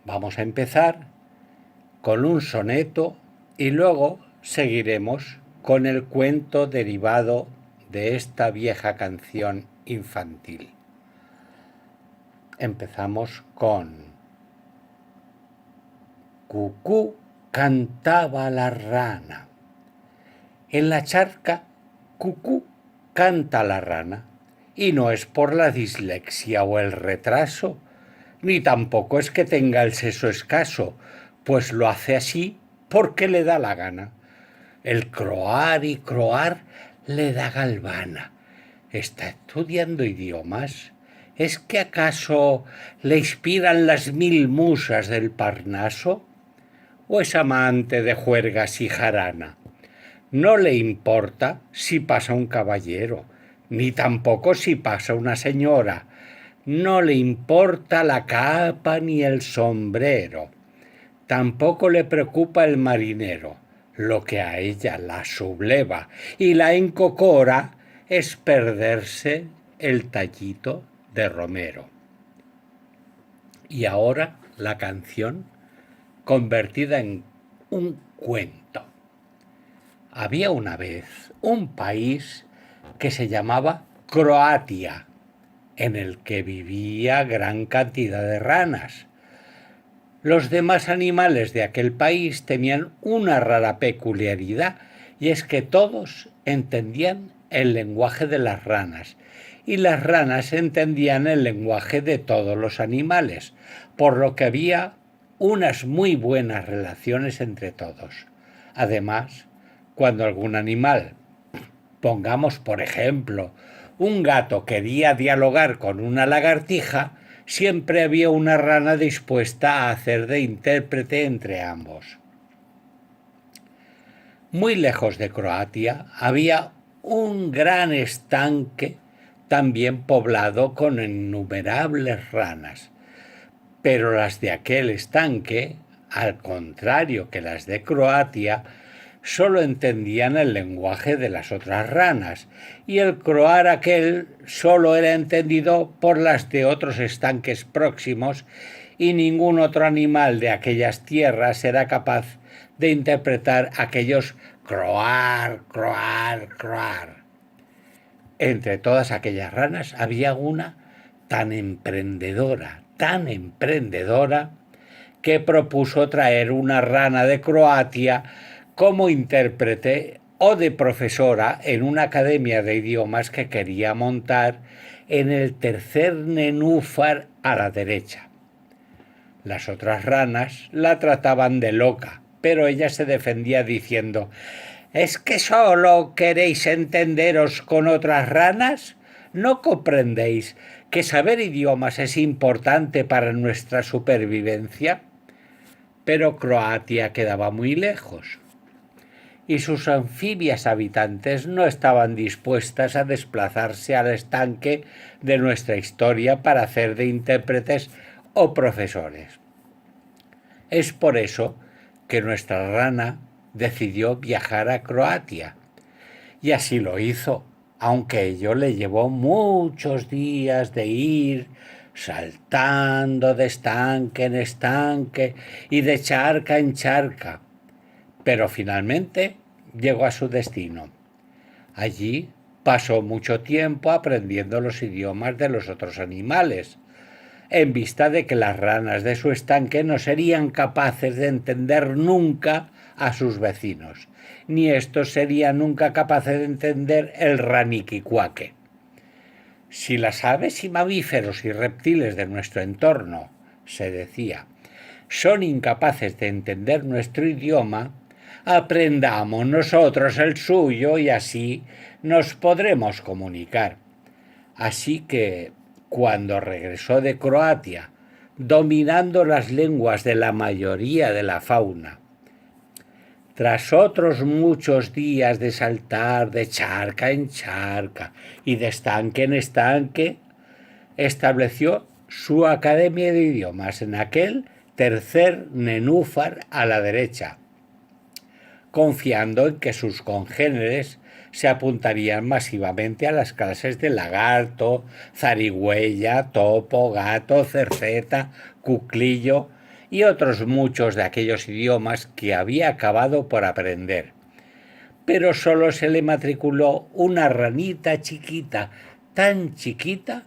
Vamos a empezar con un soneto y luego seguiremos con el cuento derivado de esta vieja canción infantil. Empezamos con Cucú cantaba la rana. En la charca, cucú canta la rana. Y no es por la dislexia o el retraso, ni tampoco es que tenga el seso escaso, pues lo hace así porque le da la gana. El croar y croar le da galvana. ¿Está estudiando idiomas? ¿Es que acaso le inspiran las 1000 musas del Parnaso? ¿O es amante de juergas y jarana? No le importa si pasa un caballero, ni tampoco si pasa una señora. No le importa la capa ni el sombrero. Tampoco le preocupa el marinero. Lo que a ella la subleva y la encocora es perderse el tallito de romero. Y ahora la canción convertida en un cuento. Había una vez un país que se llamaba Croatia, en el que vivía gran cantidad de ranas. Los demás animales de aquel país tenían una rara peculiaridad, y es que todos entendían el lenguaje de las ranas, y las ranas entendían el lenguaje de todos los animales, por lo que había unas muy buenas relaciones entre todos. Además, cuando algún animal, pongamos por ejemplo, un gato quería dialogar con una lagartija, siempre había una rana dispuesta a hacer de intérprete entre ambos. Muy lejos de Croacia había un gran estanque también poblado con innumerables ranas, pero las de aquel estanque, al contrario que las de Croacia, solo entendían el lenguaje de las otras ranas, y el croar aquel solo era entendido por las de otros estanques próximos, y ningún otro animal de aquellas tierras era capaz de interpretar aquellos croar, croar, croar. Entre todas aquellas ranas había una tan emprendedora, que propuso traer una rana de Croacia como intérprete o de profesora en una academia de idiomas que quería montar en el tercer nenúfar a la derecha. Las otras ranas la trataban de loca, pero ella se defendía diciendo: ¿es que solo queréis entenderos con otras ranas? ¿No comprendéis que saber idiomas es importante para nuestra supervivencia? Pero Croacia quedaba muy lejos, y sus anfibias habitantes no estaban dispuestas a desplazarse al estanque de nuestra historia para hacer de intérpretes o profesores. Es por eso que nuestra rana decidió viajar a Croacia, y así lo hizo, aunque ello le llevó muchos días de ir saltando de estanque en estanque y de charca en charca, pero finalmente llegó a su destino. Allí pasó mucho tiempo aprendiendo los idiomas de los otros animales, en vista de que las ranas de su estanque no serían capaces de entender nunca a sus vecinos, ni estos serían nunca capaces de entender el raniquicuaque. Si las aves y mamíferos y reptiles de nuestro entorno, se decía, son incapaces de entender nuestro idioma, aprendamos nosotros el suyo y así nos podremos comunicar. Así que, cuando regresó de Croacia, dominando las lenguas de la mayoría de la fauna, tras otros muchos días de saltar de charca en charca y de estanque en estanque, estableció su academia de idiomas en aquel tercer nenúfar a la derecha, confiando en que sus congéneres se apuntarían masivamente a las clases de lagarto, zarigüeya, topo, gato, cerceta, cuclillo y otros muchos de aquellos idiomas que había acabado por aprender. Pero solo se le matriculó una ranita chiquita, tan chiquita,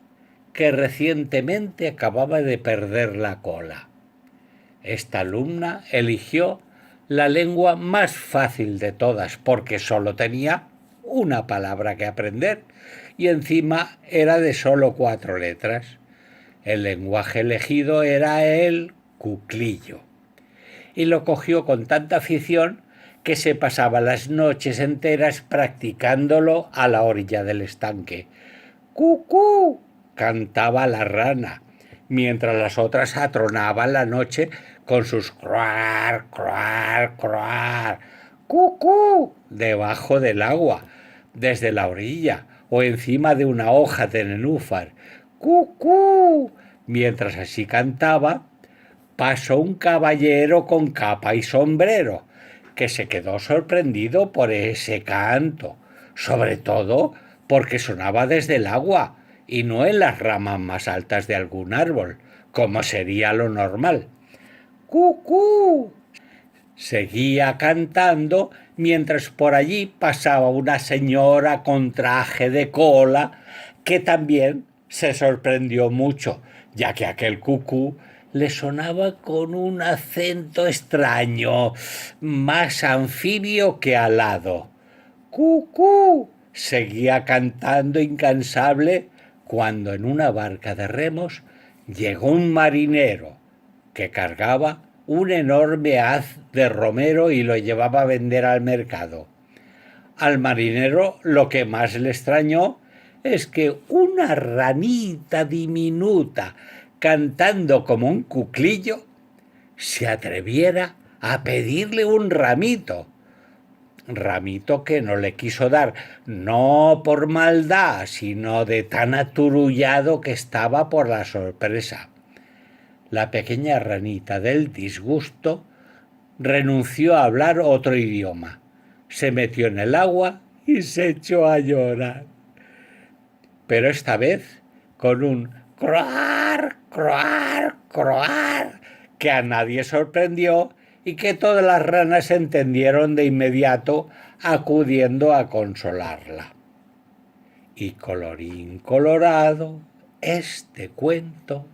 que recientemente acababa de perder la cola. Esta alumna eligió la lengua más fácil de todas porque solo tenía una palabra que aprender y encima era de solo 4 letras. El lenguaje elegido era el cuclillo. Y lo cogió con tanta afición que se pasaba las noches enteras practicándolo a la orilla del estanque. ¡Cucú! Cantaba la rana, mientras las otras atronaban la noche con sus croar, croar, croar, ¡cucú! Debajo del agua, desde la orilla o encima de una hoja de nenúfar. ¡Cucú! Mientras así cantaba, pasó un caballero con capa y sombrero, que se quedó sorprendido por ese canto, sobre todo porque sonaba desde el agua y no en las ramas más altas de algún árbol, como sería lo normal. ¡Cucú! Seguía cantando mientras por allí pasaba una señora con traje de cola que también se sorprendió mucho, ya que aquel cucú le sonaba con un acento extraño, más anfibio que alado. ¡Cucú! Seguía cantando incansable cuando en una barca de remos llegó un marinero que cargaba un enorme haz de romero y lo llevaba a vender al mercado. Al marinero lo que más le extrañó es que una ranita diminuta, cantando como un cuclillo, se atreviera a pedirle un ramito. Ramito que no le quiso dar, no por maldad, sino de tan aturullado que estaba por la sorpresa. La pequeña ranita del disgusto renunció a hablar otro idioma, se metió en el agua y se echó a llorar. Pero esta vez con un croar, croar, croar, que a nadie sorprendió y que todas las ranas entendieron de inmediato, acudiendo a consolarla. Y colorín colorado, este cuento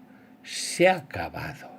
se ha acabado.